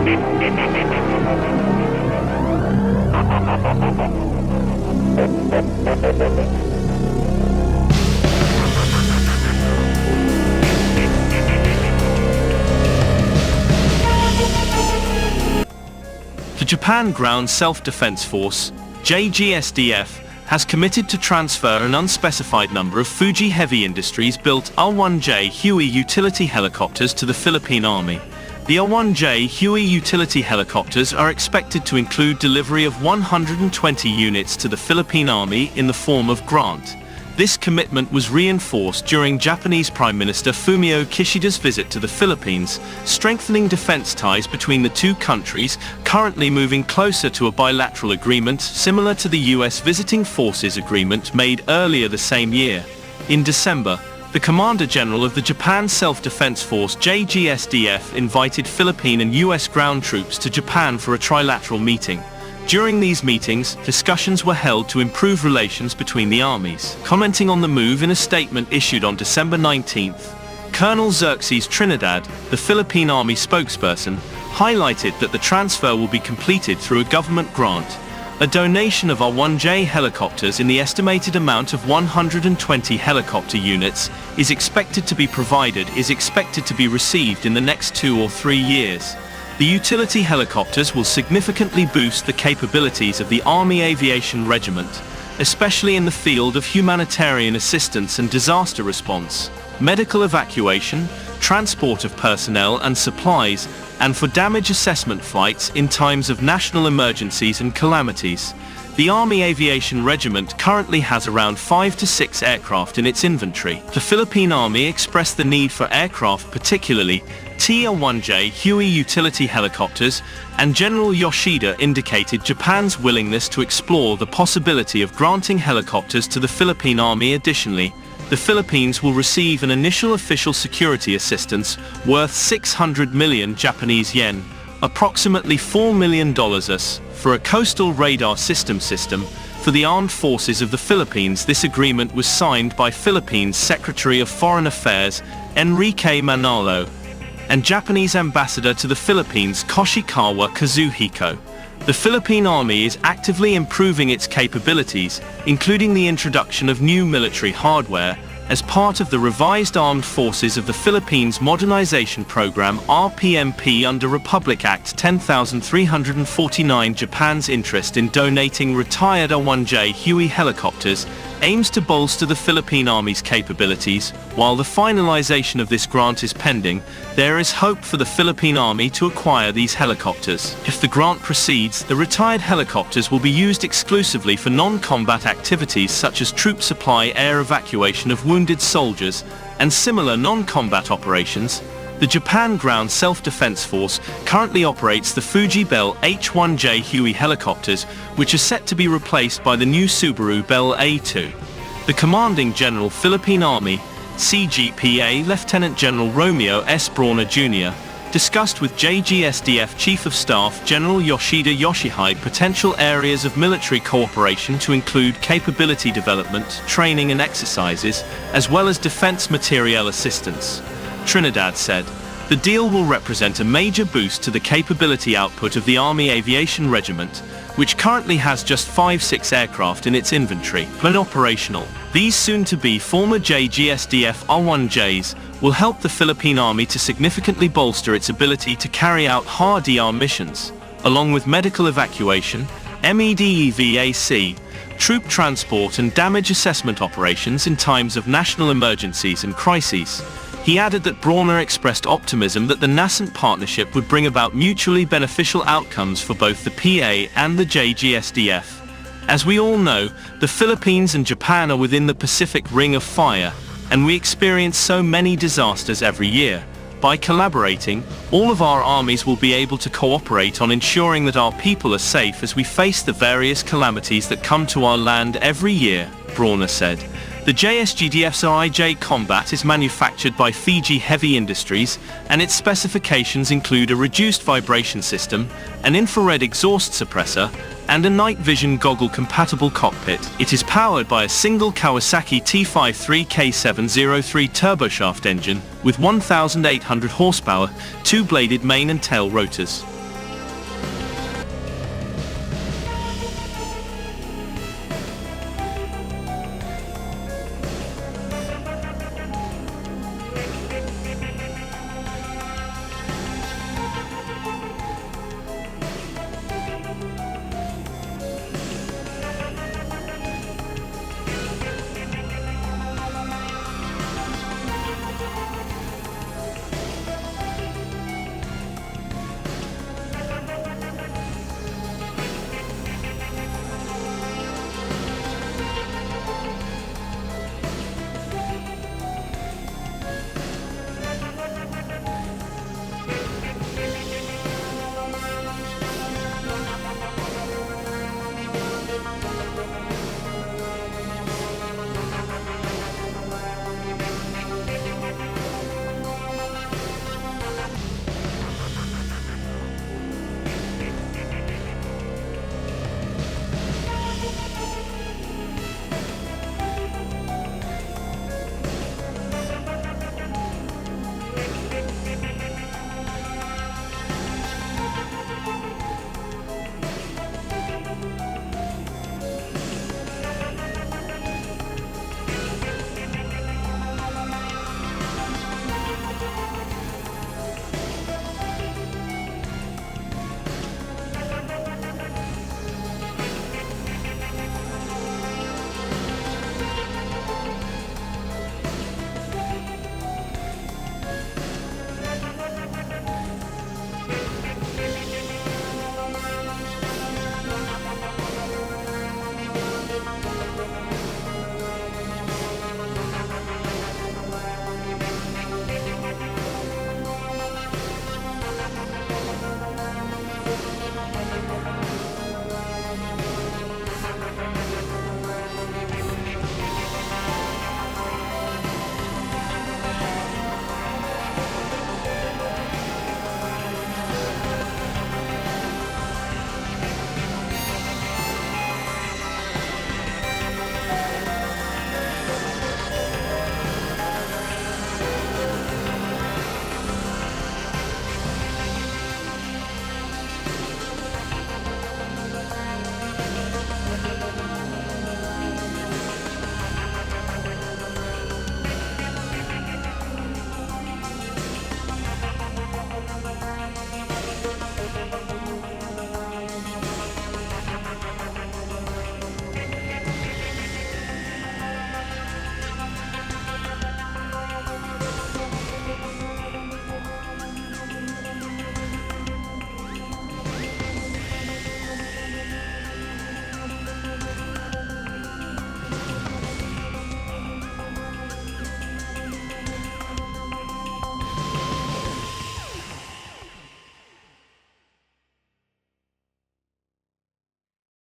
The Japan Ground Self-Defense Force, JGSDF, has committed to transfer an unspecified number of Fuji Heavy Industries built L-1J Huey utility helicopters to the Philippine Army. The L-1J Huey utility helicopters are expected to include delivery of 120 units to the Philippine Army in the form of grant. This commitment was reinforced during Japanese Prime Minister Fumio Kishida's visit to the Philippines, strengthening defense ties between the two countries, currently moving closer to a bilateral agreement similar to the US Visiting Forces Agreement made earlier the same year. In December, the Commander General of the Japan Self-Defense Force JGSDF invited Philippine and US ground troops to Japan for a trilateral meeting. During these meetings, discussions were held to improve relations between the armies. Commenting on the move in a statement issued on December 19th, Colonel Xerxes Trinidad, the Philippine Army spokesperson, highlighted that the transfer will be completed through a government grant. A donation of R-1J helicopters in the estimated amount of 120 helicopter units is expected to be received in the next 2 or 3 years. The utility helicopters will significantly boost the capabilities of the Army Aviation Regiment, especially in the field of humanitarian assistance and disaster response, medical evacuation, transport of personnel and supplies, and for damage assessment flights in times of national emergencies and calamities. The Army Aviation Regiment currently has around 5 to 6 aircraft in its inventory. The Philippine Army expressed the need for aircraft, particularly TL-1J Huey utility helicopters, and General Yoshida indicated Japan's willingness to explore the possibility of granting helicopters to the Philippine Army. Additionally, the Philippines will receive an initial official security assistance worth 600 million Japanese yen, approximately $4 million for a coastal radar system for the armed forces of the Philippines. This agreement was signed by Philippines Secretary of Foreign Affairs Enrique Manalo and Japanese Ambassador to the Philippines Koshikawa Kazuhiko. The Philippine Army is actively improving its capabilities, including the introduction of new military hardware, as part of the revised Armed Forces of the Philippines Modernization Program (RPMP) under Republic Act 10349. Japan's interest in donating retired R-1J Huey helicopters aims to bolster the Philippine Army's capabilities. While the finalization of this grant is pending, there is hope for the Philippine Army to acquire these helicopters. If the grant proceeds, the retired helicopters will be used exclusively for non-combat activities such as troop supply, air evacuation of wounded soldiers, and similar non-combat operations. The Japan Ground Self-Defense Force currently operates the Fuji Bell H-1J Huey helicopters, which are set to be replaced by the new Subaru Bell A-2. The Commanding General Philippine Army, CGPA Lieutenant General Romeo S. Brawner Jr., discussed with JGSDF Chief of Staff General Yoshida Yoshihide potential areas of military cooperation to include capability development, training and exercises, as well as defense materiel assistance. Trinidad said, "The deal will represent a major boost to the capability output of the Army Aviation Regiment, which currently has just 5-6 aircraft in its inventory, but operational. These soon-to-be former JGSDF R-1Js will help the Philippine Army to significantly bolster its ability to carry out hard ER missions, along with medical evacuation, MEDEVAC, troop transport and damage assessment operations in times of national emergencies and crises." He added that Brawner expressed optimism that the nascent partnership would bring about mutually beneficial outcomes for both the PA and the JGSDF. As we all know, the Philippines and Japan are within the Pacific Ring of Fire, and we experience so many disasters every year. By collaborating, all of our armies will be able to cooperate on ensuring that our people are safe as we face the various calamities that come to our land every year, Brawner said. The JSGDF's RIJ Combat is manufactured by Fiji Heavy Industries, and its specifications include a reduced vibration system, an infrared exhaust suppressor, and a night vision goggle-compatible cockpit. It is powered by a single Kawasaki T53K703 turboshaft engine with 1,800 horsepower, 2-bladed main and tail rotors.